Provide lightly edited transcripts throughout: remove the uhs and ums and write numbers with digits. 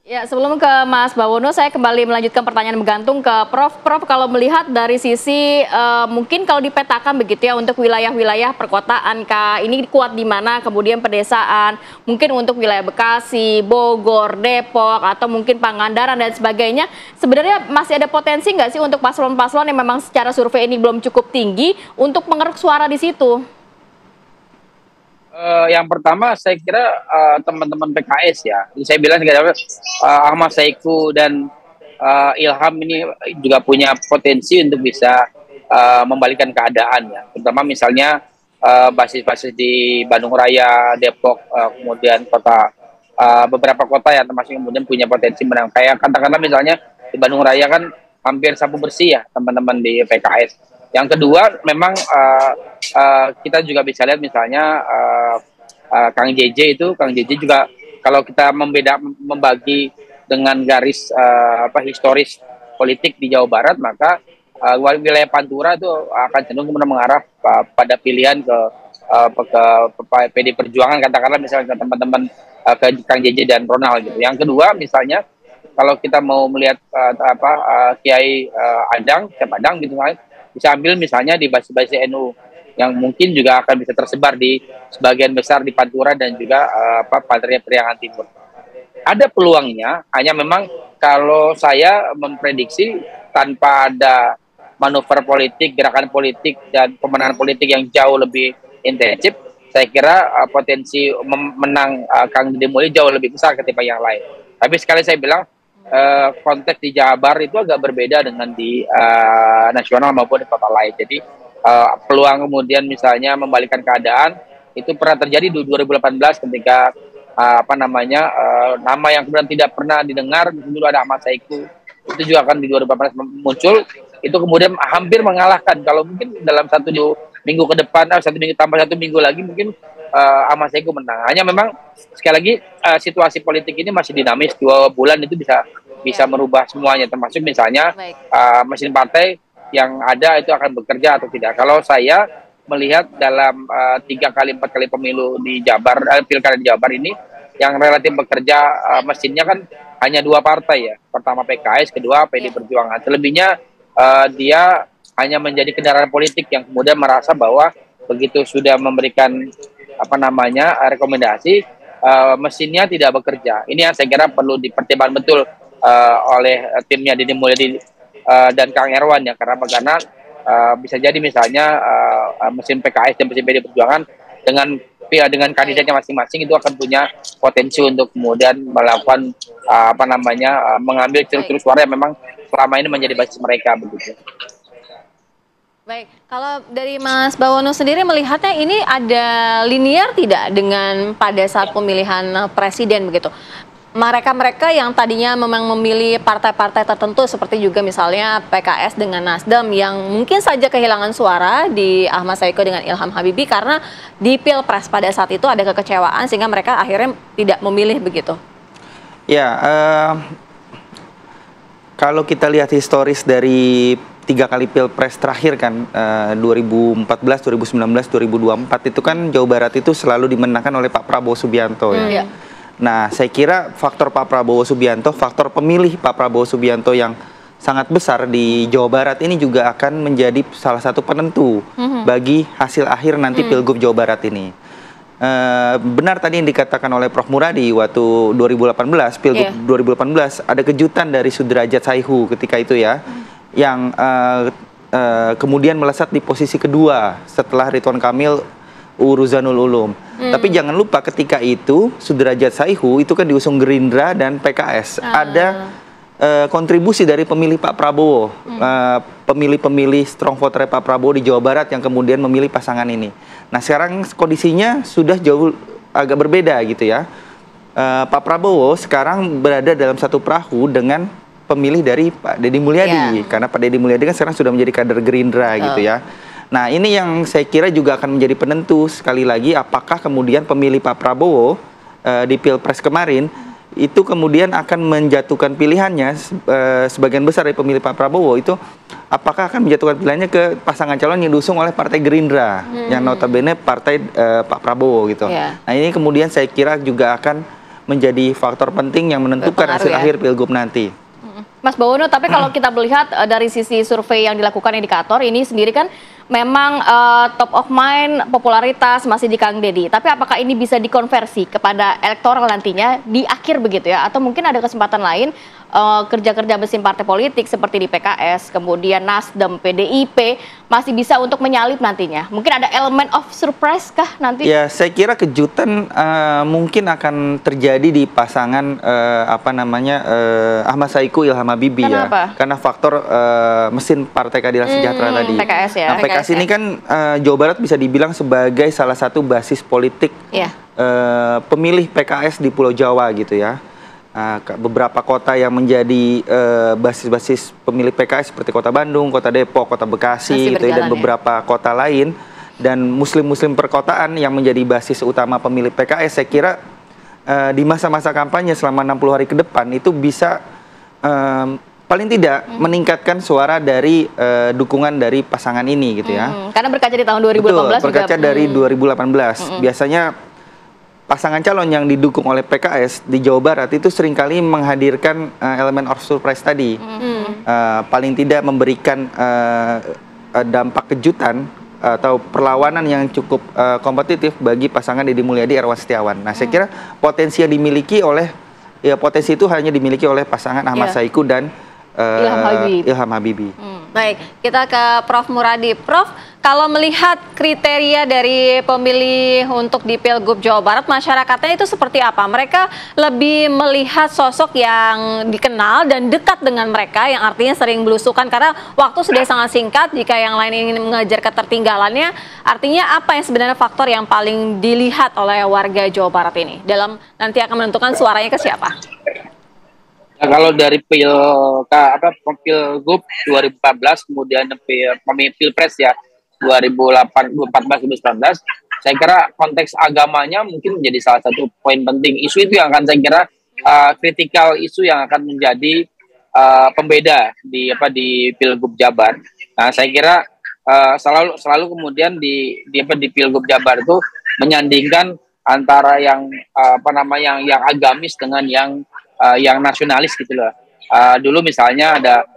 Ya, sebelum ke Mas Bawono, saya kembali melanjutkan pertanyaan menggantung ke Prof. Prof, kalau melihat dari sisi mungkin kalau dipetakan begitu ya untuk wilayah-wilayah perkotaan, Kak, ini kuat di mana, kemudian pedesaan, mungkin untuk wilayah Bekasi, Bogor, Depok, atau mungkin Pangandaran dan sebagainya, sebenarnya masih ada potensi nggak sih untuk paslon-paslon yang memang secara survei ini belum cukup tinggi untuk mengeruk suara di situ? Yang pertama saya kira teman-teman PKS ya. Jadi saya bilang Ahmad Saiku dan Ilham ini juga punya potensi untuk bisa membalikan keadaan ya. Terutama misalnya basis-basis di Bandung Raya, Depok, kemudian beberapa kota yang termasuk kemudian punya potensi menang. Kayak katakanlah misalnya di Bandung Raya kan hampir sapu bersih ya teman-teman di PKS. Yang kedua memang kita juga bisa lihat misalnya Kang JJ juga kalau kita membagi dengan garis historis politik di Jawa Barat, maka wilayah Pantura itu akan cenderung kemudian mengarah pada pilihan ke PD Perjuangan, katakanlah misalnya ke teman-teman ke Kang JJ dan Ronald gitu. Yang kedua misalnya kalau kita mau melihat Kiai Adang, Syed Adang gitu kan, bisa ambil misalnya di basis-basis NU yang mungkin juga akan bisa tersebar di sebagian besar di Pantura dan juga Priangan Timur. Ada peluangnya, hanya memang kalau saya memprediksi tanpa ada manuver politik, gerakan politik dan pemenangan politik yang jauh lebih intensif, saya kira potensi menang Kang Deddy Mulyadi jauh lebih besar ketimbang yang lain. Tapi sekali saya bilang konteks di Jabar itu agak berbeda dengan di nasional maupun di kota lain. Jadi peluang kemudian misalnya membalikan keadaan itu pernah terjadi di 2018 ketika nama yang kemudian tidak pernah didengar dulu ada Ahmad Saiku, itu juga akan di 2018 muncul, itu kemudian hampir mengalahkan. Kalau mungkin dalam minggu ke depan, satu minggu tambah satu minggu lagi mungkin Ahmad Saiku menang. Hanya memang sekali lagi situasi politik ini masih dinamis, 2 bulan itu bisa merubah semuanya, termasuk misalnya mesin partai yang ada itu akan bekerja atau tidak. Kalau saya melihat dalam 3 kali 4 kali pemilu di Jabar, pilkada di Jabar ini yang relatif bekerja mesinnya kan hanya 2 partai ya. Pertama PKS, kedua PD Perjuangan. Selebihnya dia hanya menjadi kendaraan politik yang kemudian merasa bahwa begitu sudah memberikan rekomendasi, mesinnya tidak bekerja. Ini yang saya kira perlu dipertimbangkan betul oleh timnya Deddy Mulyadi dan Kang Erwan ya, karena bisa jadi misalnya mesin PKS dan mesin PD Perjuangan dengan kandidatnya masing-masing itu akan punya potensi untuk kemudian melakukan mengambil ceruk-ceruk suara yang memang selama ini menjadi basis mereka begitu. Baik, kalau dari Mas Bawono sendiri melihatnya ini ada linear tidak dengan pada saat pemilihan presiden begitu? Mereka-mereka yang tadinya memang memilih partai-partai tertentu seperti juga misalnya PKS dengan Nasdem yang mungkin saja kehilangan suara di Ahmad Saiku dengan Ilham Habibie karena di Pilpres pada saat itu ada kekecewaan sehingga mereka akhirnya tidak memilih begitu. Ya, kalau kita lihat historis dari 3 kali Pilpres terakhir kan, 2014, 2019, 2024 itu kan Jawa Barat itu selalu dimenangkan oleh Pak Prabowo Subianto ya. Nah, saya kira faktor Pak Prabowo Subianto, faktor pemilih Pak Prabowo Subianto yang sangat besar di Jawa Barat ini juga akan menjadi salah satu penentu bagi hasil akhir nanti Pilgub Jawa Barat ini. Benar tadi yang dikatakan oleh Prof. Muradi waktu 2018, Pilgub 2018, ada kejutan dari Sudrajat Saihu ketika itu ya, yang kemudian melesat di posisi kedua setelah Ridwan Kamil Ruzanul Ulum. Tapi jangan lupa ketika itu Sudrajat Saihu itu kan diusung Gerindra dan PKS. Ada kontribusi dari pemilih Pak Prabowo, pemilih-pemilih strong voter Pak Prabowo di Jawa Barat yang kemudian memilih pasangan ini. Nah, sekarang kondisinya sudah jauh agak berbeda gitu ya. Pak Prabowo sekarang berada dalam satu perahu dengan pemilih dari Pak Deddy Mulyadi, karena Pak Deddy Mulyadi kan sekarang sudah menjadi kader Gerindra gitu ya. Nah, ini yang saya kira juga akan menjadi penentu sekali lagi apakah kemudian pemilih Pak Prabowo di Pilpres kemarin itu kemudian akan menjatuhkan pilihannya, sebagian besar dari pemilih Pak Prabowo itu apakah akan menjatuhkan pilihannya ke pasangan calon yang diusung oleh Partai Gerindra yang notabene partai Pak Prabowo gitu. Nah, ini kemudian saya kira juga akan menjadi faktor penting yang menentukan hasil akhir Pilgub nanti. Mas Bawono, tapi kalau kita melihat dari sisi survei yang dilakukan indikator ini sendiri kan memang top of mind, popularitas masih di Kang Deddy. Tapi apakah ini bisa dikonversi kepada elektoral nantinya di akhir begitu ya? Atau mungkin ada kesempatan lain kerja-kerja mesin partai politik seperti di PKS, kemudian Nasdem, PDIP masih bisa untuk menyalip nantinya? Mungkin ada elemen of surprise kah nanti? Ya, saya kira kejutan mungkin akan terjadi di pasangan Ahmad Saiku Ilham Habibie. Kenapa? Ya. Karena faktor mesin Partai Keadilan Sejahtera tadi. PKS ya. Nah, PKS ini kan Jawa Barat bisa dibilang sebagai salah satu basis politik pemilih PKS di Pulau Jawa gitu ya. Beberapa kota yang menjadi basis-basis pemilih PKS seperti Kota Bandung, Kota Depok, Kota Bekasi gitu, dan beberapa kota lain, dan muslim-muslim perkotaan yang menjadi basis utama pemilih PKS. Saya kira di masa-masa kampanye selama 60 hari ke depan itu bisa paling tidak meningkatkan suara dari dukungan dari pasangan ini gitu ya. Karena berkaca di tahun 2018. Betul, berkaca dari 2018. Biasanya pasangan calon yang didukung oleh PKS di Jawa Barat itu seringkali menghadirkan elemen of surprise tadi. Paling tidak memberikan dampak kejutan atau perlawanan yang cukup kompetitif bagi pasangan Deddy Mulyadi Erwan Setiawan. Nah, saya kira potensi yang dimiliki oleh potensi itu hanya dimiliki oleh pasangan Ahmad Saiku dan Ilham Habibie. Baik, kita ke Prof Muradi. Prof, kalau melihat kriteria dari pemilih untuk di Pilgub Jawa Barat, masyarakatnya itu seperti apa? Mereka lebih melihat sosok yang dikenal dan dekat dengan mereka, yang artinya sering belusukan karena waktu sudah sangat singkat. Jika yang lain ingin mengejar ketertinggalannya, artinya apa yang sebenarnya faktor yang paling dilihat oleh warga Jawa Barat ini dalam nanti akan menentukan suaranya ke siapa? Kalau dari Pilgub 2014 kemudian Pilpres ya 2014-2019, saya kira konteks agamanya mungkin menjadi salah satu poin penting. Isu itu yang akan saya kira kritikal, isu yang akan menjadi pembeda di Pilgub Jabar. Nah, saya kira selalu kemudian di Pilgub Jabar itu menyandingkan antara yang yang agamis dengan yang nasionalis gitu loh. Dulu misalnya ada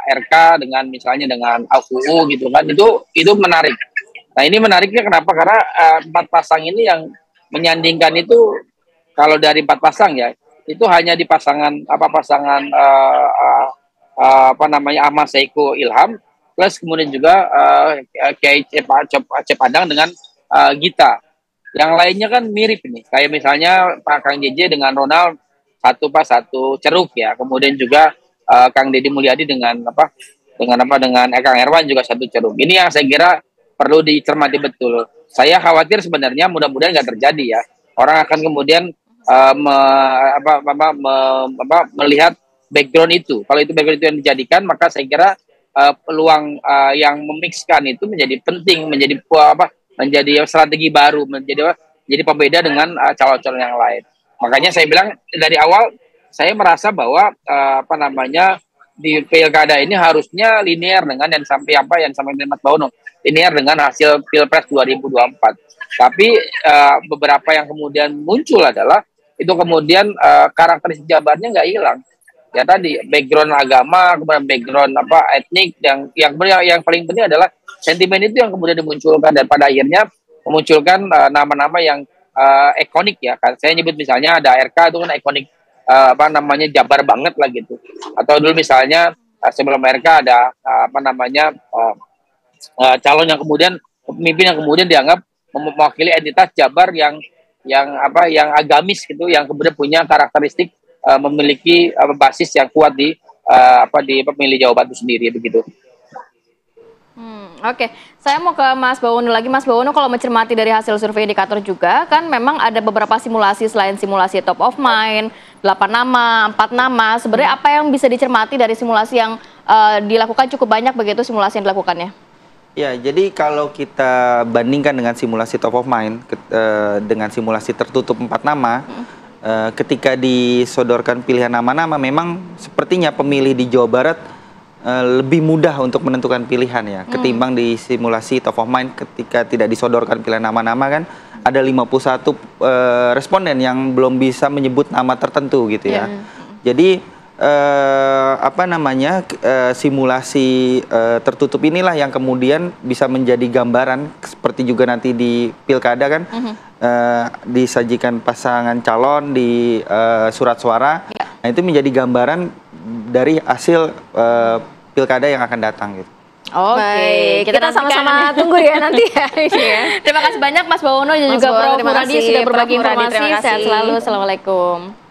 RK dengan misalnya dengan AUU gitu kan, itu menarik. Nah, ini menariknya kenapa? Karena empat pasang ini yang menyandingkan itu, kalau dari empat pasang ya, itu hanya di pasangan Ahmad Saiku Ilham plus kemudian juga Kiai Acep Padang dengan Gita. Yang lainnya kan mirip nih, kayak misalnya Pak Kang JJ dengan Ronald satu ceruk ya, kemudian juga Kang Deddy Mulyadi dengan Kang Erwan juga satu ceruk. Ini yang saya kira perlu dicermati betul. Saya khawatir sebenarnya mudah-mudahan nggak terjadi ya. Orang akan kemudian melihat background itu. Kalau itu background itu yang dijadikan, maka saya kira peluang yang memixkan itu menjadi penting, menjadi strategi baru, menjadi pembeda dengan calon-calon yang lain. Makanya saya bilang dari awal saya merasa bahwa di pilkada ini harusnya linear dengan yang sampai Mas Bawono, linear dengan hasil Pilpres 2024. Tapi beberapa yang kemudian muncul adalah itu kemudian karakteristik jabarnya nggak hilang. Ya tadi background agama, kemudian background etnik, yang paling penting adalah sentimen itu yang kemudian dimunculkan dan pada akhirnya memunculkan nama-nama yang ikonik ya. Saya nyebut misalnya ada RK itu kan ikonik Jabar banget lah gitu. Atau dulu misalnya sebelum RK ada calon yang kemudian pemimpin yang kemudian dianggap mewakili entitas Jabar yang agamis gitu, yang kemudian punya karakteristik memiliki basis yang kuat di pemilih Jawa Barat itu sendiri begitu. Oke, saya mau ke Mas Bawono lagi. Mas Bawono, kalau mencermati dari hasil survei indikator juga, kan memang ada beberapa simulasi selain simulasi top of mind, 8 nama, 4 nama. Sebenarnya apa yang bisa dicermati dari simulasi yang dilakukan cukup banyak begitu simulasi yang dilakukannya? Ya, jadi kalau kita bandingkan dengan simulasi top of mind, dengan simulasi tertutup 4 nama, ketika disodorkan pilihan nama-nama, memang sepertinya pemilih di Jawa Barat lebih mudah untuk menentukan pilihan ya, ketimbang di simulasi top of mind ketika tidak disodorkan pilihan nama-nama kan, ada 51 responden yang belum bisa menyebut nama tertentu gitu ya. Jadi simulasi tertutup inilah yang kemudian bisa menjadi gambaran seperti juga nanti di pilkada kan, disajikan pasangan calon di surat suara. Nah itu menjadi gambaran dari hasil pilkada yang akan datang gitu. Oke, kita sama-sama tunggu ya nanti ya. Terima kasih banyak Mas Bawono dan juga Prof. Muradi sudah berbagi informasi. Sehat selalu. Assalamualaikum.